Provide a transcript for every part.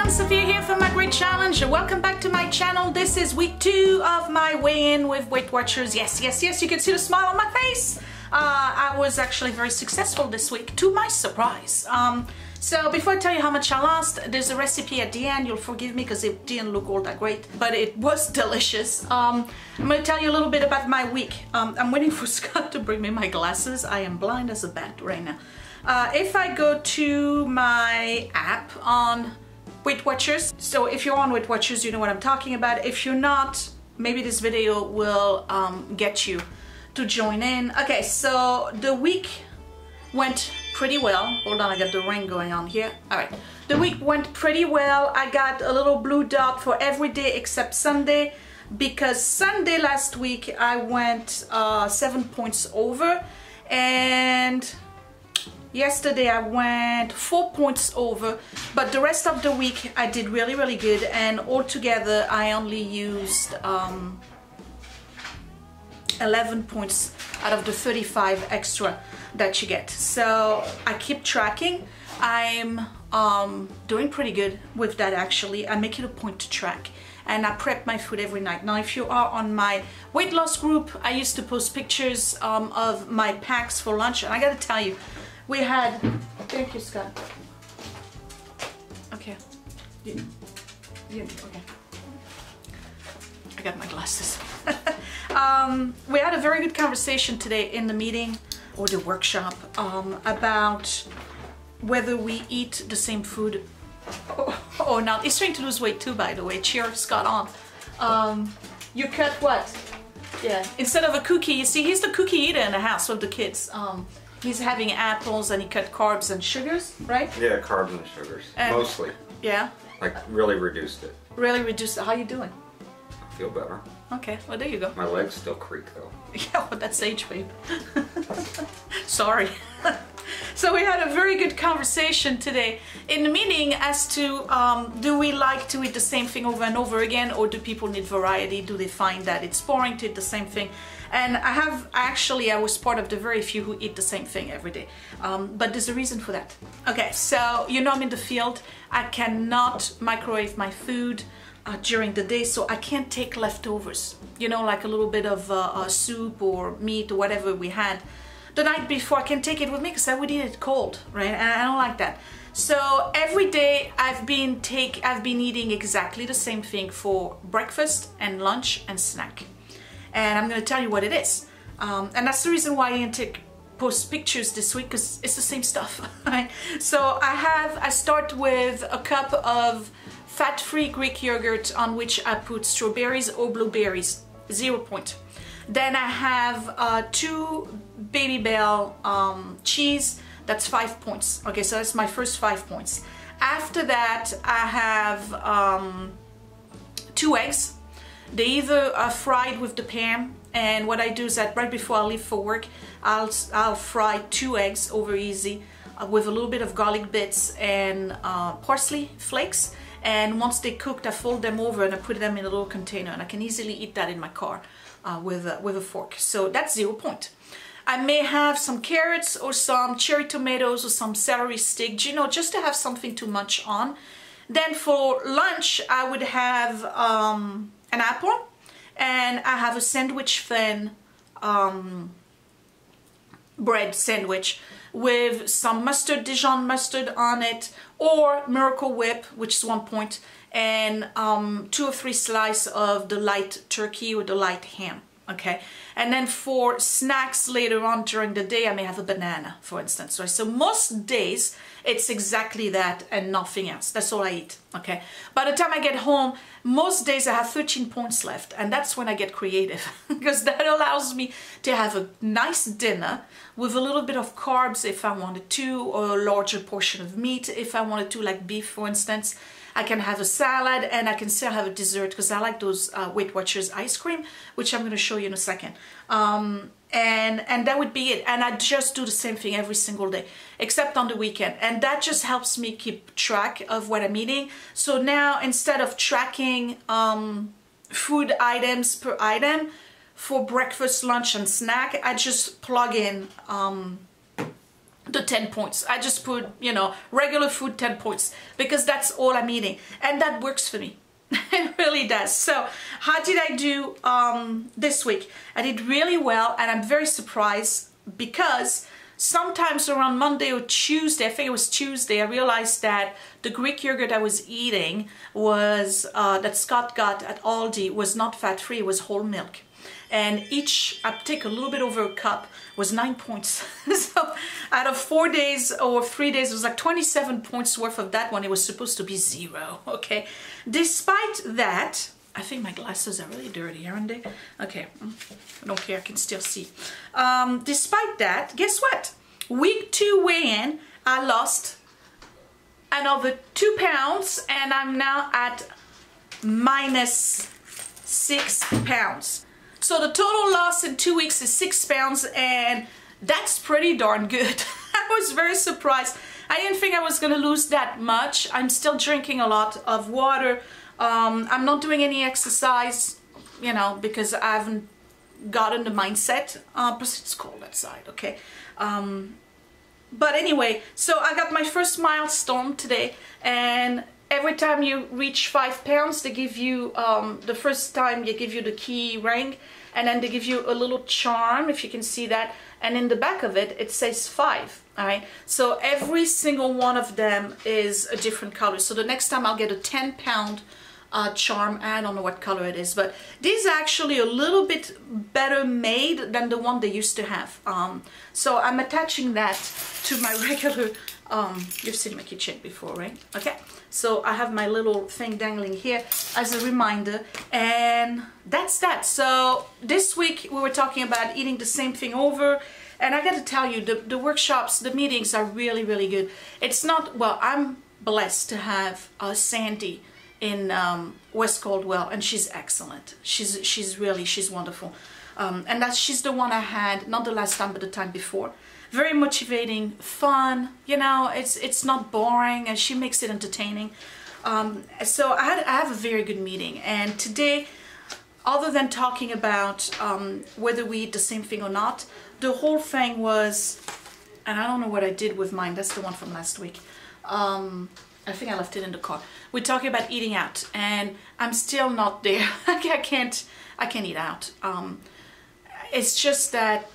Sophia here from my great challenge. Welcome back to my channel. This is week 2 of my weigh-in with Weight Watchers. Yes, you can see the smile on my face. I was actually very successful this week, to my surprise. So before I tell you how much I lost, there's a recipe at the end. You'll forgive me because it didn't look all that great, but it was delicious. I'm going to tell you a little bit about my week. I'm waiting for Scott to bring me my glasses. I am blind as a bat right now. If I go to my app on Weight Watchers, so if you're on Weight Watchers, you know what I'm talking about. If you're not, maybe this video will get you to join in. Okay, so the week went pretty well. Hold on, I got the ring going on here. All right, the week went pretty well. I got a little blue dot for every day except Sunday, because Sunday last week I went 7 points over, and yesterday I went 4 points over, but the rest of the week I did really good, and altogether I only used 11 points out of the 35 extra that you get. So I keep tracking. I'm doing pretty good with that actually. I make it a point to track, and I prep my food every night. Now if you are on my weight loss group, I used to post pictures of my packs for lunch, and I gotta tell you, we had, thank you Scott. Okay, okay. I got my glasses. We had a very good conversation today in the meeting or the workshop about whether we eat the same food or not. He's trying to lose weight too, by the way. Cheer Scott on. You cut what? Yeah, instead of a cookie, you see, he's the cookie eater in the house with the kids. He's having apples, and he cut carbs and sugars, right? Yeah, carbs and sugars, mostly. Yeah. Like really reduced it. Really reduced it. How you doing? I feel better. Okay, well there you go. My legs still creak though. Yeah, well that's age, babe. Sorry. So we had a very good conversation today in the meeting as to do we like to eat the same thing over and over again, or do people need variety? Do they find that it's boring to eat the same thing? And I was part of the very few who eat the same thing every day. But there's a reason for that. Okay, so you know I'm in the field. I cannot microwave my food during the day, so I can't take leftovers. You know, like a little bit of soup or meat or whatever we had the night before. I can take it with me because I would eat it cold, right? And I don't like that. So every day I've been eating exactly the same thing for breakfast and lunch and snack. And I'm going to tell you what it is. And that's the reason why I didn't post pictures this week, because it's the same stuff. Right? So I start with a cup of fat-free Greek yogurt on which I put strawberries or blueberries, 0 point. Then I have 2 Baby Bell cheese, that's 5 points. Okay, so that's my first 5 points. After that, I have 2 eggs. They either are fried with the pan, and what I do is that right before I leave for work, I'll fry 2 eggs over easy with a little bit of garlic bits and parsley flakes. And once they're cooked, I fold them over and I put them in a little container, and I can easily eat that in my car with a fork. So that's 0 point. I may have some carrots or some cherry tomatoes or some celery stick, you know, just to have something to munch on. Then for lunch, I would have an apple, and I have a sandwich thin bread sandwich with some mustard, Dijon mustard on it, or Miracle Whip, which is 1 point, and 2 or 3 slices of the light turkey or the light ham. Okay, and then for snacks later on during the day, I may have a banana, for instance. Right? So most days it's exactly that and nothing else. That's all I eat. Okay, by the time I get home, most days I have 13 points left, and that's when I get creative because that allows me to have a nice dinner with a little bit of carbs if I wanted to, or a larger portion of meat if I wanted to, like beef, for instance. I can have a salad, and I can still have a dessert because I like those Weight Watchers ice cream, which I'm going to show you in a second. And that would be it. And I just do the same thing every single day, except on the weekend. And that just helps me keep track of what I'm eating. So now, instead of tracking food items per item for breakfast, lunch, and snack, I just plug in the the 10 points. I just put, you know, regular food 10 points because that's all I'm eating. And that works for me. It really does. So how did I do this week? I did really well, and I'm very surprised because sometimes around Monday or Tuesday, I think it was Tuesday, I realized that the Greek yogurt I was eating was, that Scott got at Aldi, was not fat-free, it was whole milk. And each, I take a little bit over a cup, was 9 points. So out of 4 days or 3 days, it was like 27 points worth of that one. It was supposed to be 0, okay? Despite that, I think my glasses are really dirty, aren't they? Okay, I don't care, I can still see. Despite that, guess what? Week 2 weigh-in, I lost another 2 pounds, and I'm now at minus 6 pounds. So the total loss in 2 weeks is 6 pounds, and that's pretty darn good. I was very surprised. I didn't think I was gonna lose that much. I'm still drinking a lot of water. I'm not doing any exercise, you know, because I haven't gotten the mindset. Plus it's cold outside, okay? But anyway, so I got my first milestone today, and every time you reach 5 pounds, they give you, the first time they give you the key ring, and then they give you a little charm, if you can see that, and in the back of it, it says 5, all right? So every single one of them is a different color. So the next time I'll get a 10-pound charm. I don't know what color it is, but this is actually a little bit better made than the one they used to have. So I'm attaching that to my regular, you've seen my kitchen before, right? Okay, so I have my little thing dangling here as a reminder, and that's that. So this week we were talking about eating the same thing over, and I got to tell you, the workshops, the meetings are really, really good. It's not, well, I'm blessed to have Sandy in West Caldwell, and she's excellent. She's wonderful, and she's the one I had not the last time but the time before. Very motivating, fun, you know, it's not boring, and she makes it entertaining. So I have a very good meeting, and today, other than talking about whether we eat the same thing or not, the whole thing was, and I don't know what I did with mine, that's the one from last week. I think I left it in the car. We're talking about eating out, and I'm still not there. I can't eat out. It's just that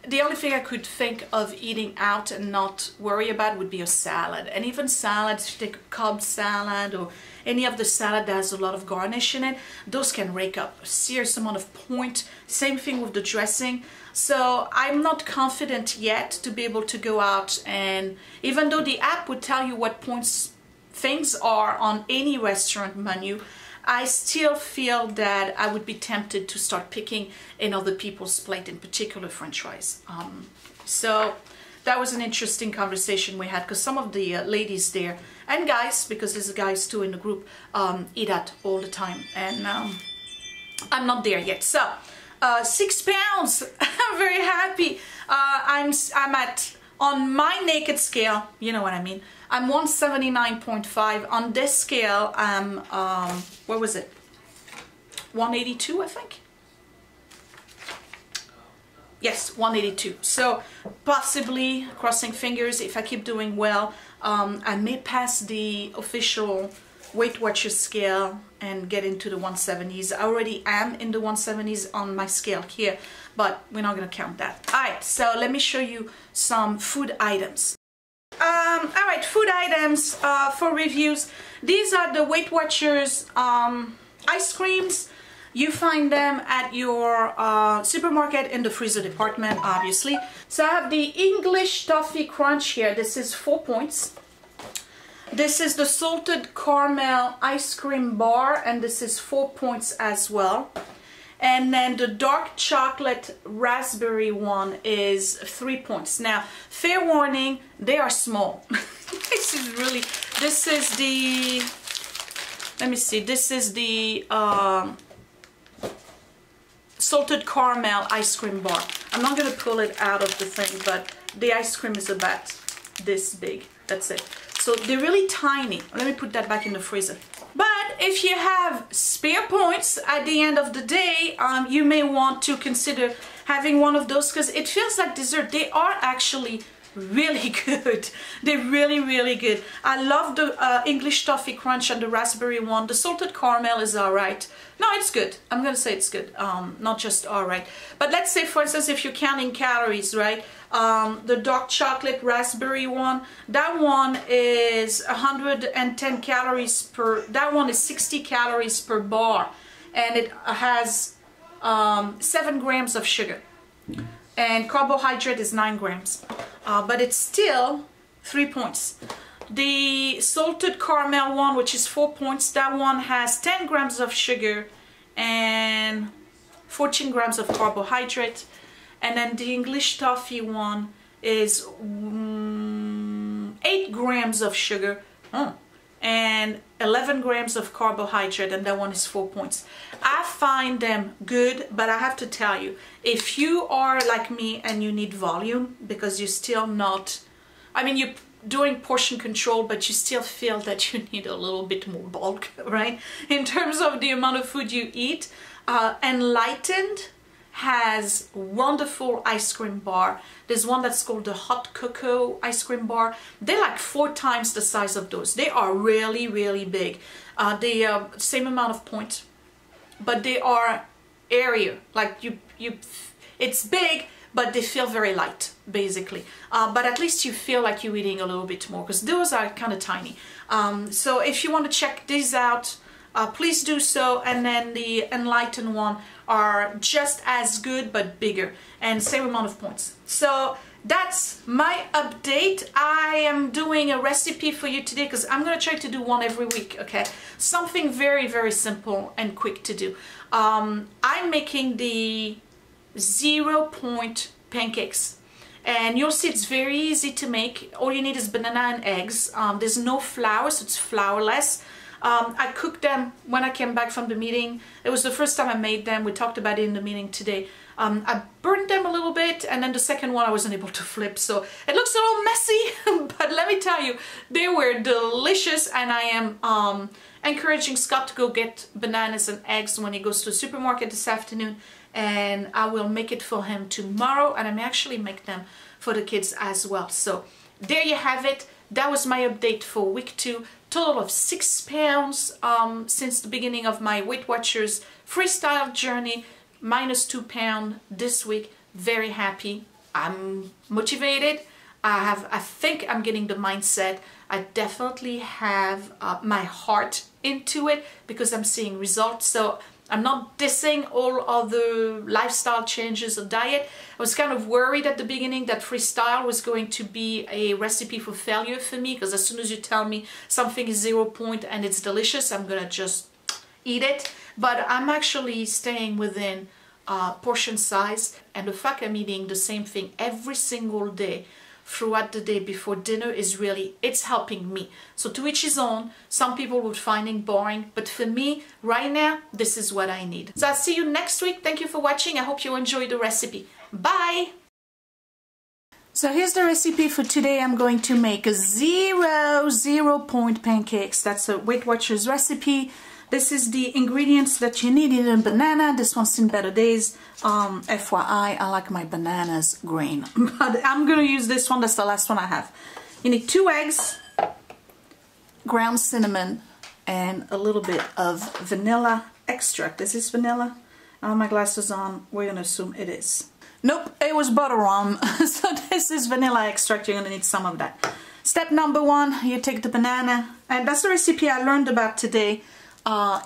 the only thing I could think of eating out and not worry about would be a salad. And even salads, if you take a Cobb salad or any of the salad that has a lot of garnish in it, those can rake up a serious amount of point. Same thing with the dressing. So I'm not confident yet to be able to go out, and even though the app would tell you what points things are on any restaurant menu, I still feel that I would be tempted to start picking in other people's plate, in particular French fries. So that was an interesting conversation we had, because some of the ladies there, and guys, because there's guys too in the group, eat out all the time, and I'm not there yet. So 6 pounds. I'm very happy. I'm at, on my naked scale, you know what I mean, I'm 179.5. On this scale, I'm, what was it? 182, I think? Yes, 182. So possibly, crossing fingers, if I keep doing well, I may pass the official Weight Watchers scale and get into the 170s. I already am in the 170s on my scale here, but we're not going to count that. Alright, so let me show you some food items. Alright, food items for reviews. These are the Weight Watchers ice creams. You find them at your supermarket in the freezer department, obviously. So I have the English Toffee Crunch here. This is 4 points. This is the salted caramel ice cream bar, and this is 4 points as well. And then the dark chocolate raspberry one is 3 points. Now, fair warning, they are small. This is the, let me see, this is the salted caramel ice cream bar. I'm not gonna pull it out of the thing, but the ice cream is about this big. That's it. So they're really tiny. Let me put that back in the freezer. But if you have spare points at the end of the day, you may want to consider having one of those because it feels like dessert. They are actually really good. They're really, really good. I love the English toffee crunch and the raspberry one. The salted caramel is all right. No, it's good. I'm gonna say it's good, not just all right. But let's say, for instance, if you're counting calories, right? The dark chocolate raspberry one, that one is 110 calories per, that one is 60 calories per bar, and it has 7 grams of sugar. And carbohydrate is 9 grams, but it's still 3 points. The salted caramel one, which is 4 points, that one has 10 grams of sugar and 14 grams of carbohydrate. And then the English toffee one is 8 grams of sugar and 11 grams of carbohydrate, and that one is 4 points. I find them good, but I have to tell you, if you are like me and you need volume because you're still not, I mean, you're doing portion control, but you still feel that you need a little bit more bulk, right? In terms of the amount of food you eat, Enlightened has wonderful ice cream bar. There's one that's called the hot cocoa ice cream bar. They're like 4 times the size of those. They are really, really big. They are same amount of points, but they are airier. Like it's big, but they feel very light, basically. But at least you feel like you're eating a little bit more, because those are kind of tiny. So if you want to check these out, please do so. And then the Enlightened one are just as good but bigger, and same amount of points. So that's my update. I am doing a recipe for you today because I'm gonna try to do one every week, okay? Something very, very simple and quick to do. I'm making the 0 point pancakes, and you'll see it's very easy to make. All you need is banana and eggs. There's no flour, so it's flourless. I cooked them when I came back from the meeting. It was the first time I made them. We talked about it in the meeting today. I burned them a little bit, and then the second one I wasn't able to flip, so it looks a little messy, but let me tell you, they were delicious, and I am encouraging Scott to go get bananas and eggs when he goes to the supermarket this afternoon, and I will make it for him tomorrow, and I may actually make them for the kids as well. So there you have it. That was my update for week 2. Total of 6 pounds since the beginning of my Weight Watchers freestyle journey, minus 2 pounds this week. Very happy. I'm motivated. I think I'm getting the mindset. I definitely have my heart into it because I'm seeing results. So I'm not dissing all other lifestyle changes or diet. I was kind of worried at the beginning that freestyle was going to be a recipe for failure for me, because as soon as you tell me something is 0 point and it's delicious, I'm gonna just eat it. But I'm actually staying within portion size, and the fact I'm eating the same thing every single day throughout the day before dinner is really, it's helping me. So to each his own. Some people would find it boring, but for me right now, this is what I need. So I'll see you next week. Thank you for watching. I hope you enjoyed the recipe. Bye. So here's the recipe for today. I'm going to make a 0 point pancakes. That's a Weight Watchers recipe. This is the ingredients that you need in a banana. This one's in better days. FYI, I like my bananas green. But I'm going to use this one. That's the last one I have. You need 2 eggs, ground cinnamon, and a little bit of vanilla extract. Is this vanilla? I have my glasses on. We're going to assume it is. Nope, it was butter rum. So this is vanilla extract. You're going to need some of that. Step number 1, you take the banana. And that's the recipe I learned about today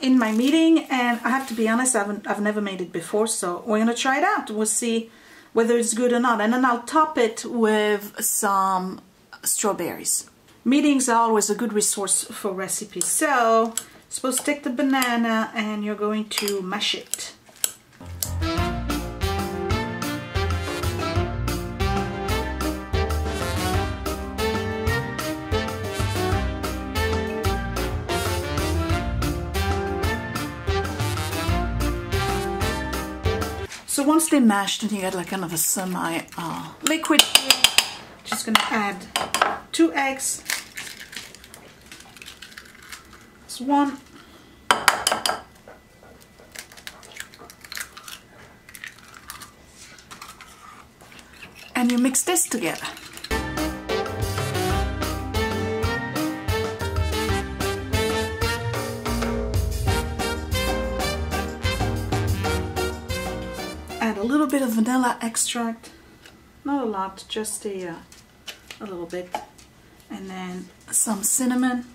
in my meeting, and I have to be honest, I've never made it before, so we're gonna try it out. We'll see whether it's good or not, and then I'll top it with some strawberries. Meetings are always a good resource for recipes. So you're supposed to take the banana and you're going to mash it. So once they're mashed and you get like kind of a semi liquid here, just gonna add 2 eggs. It's 1. and you mix this together. Add a little bit of vanilla extract, not a lot, just a little bit, and then some cinnamon.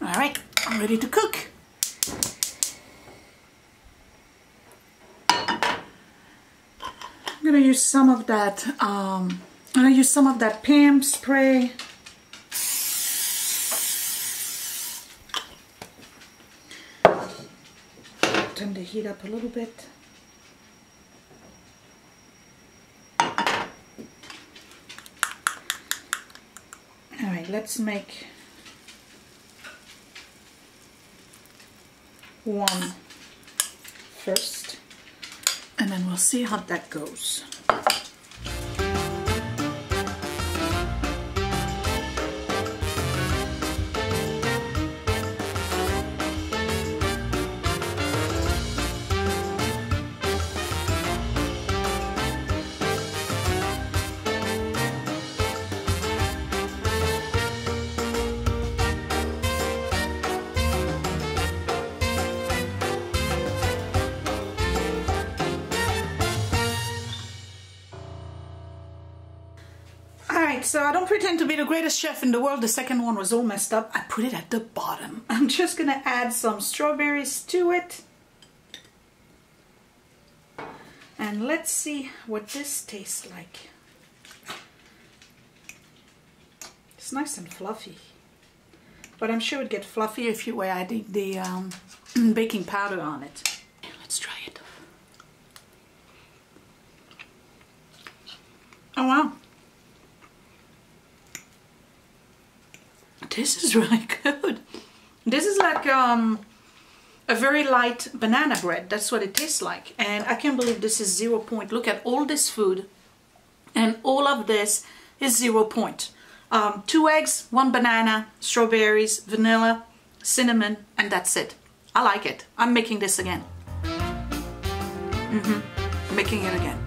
All right, I'm ready to cook. I'm gonna use some of that. I'm gonna use some of that Pam spray. Turn the heat up a little bit. All right, let's make one first, and then we'll see how that goes. So I don't pretend to be the greatest chef in the world. The second one was all messed up. I put it at the bottom. I'm just gonna add some strawberries to it. And let's see what this tastes like. It's nice and fluffy. But I'm sure it'd get fluffier if you were adding the baking powder on it. Let's try it. Oh wow. This is really good. This is like a very light banana bread. That's what it tastes like. And I can't believe this is 0 point. Look at all this food. And all of this is 0 point. 2 eggs, 1 banana, strawberries, vanilla, cinnamon, and that's it. I like it. I'm making this again. I'm making it again.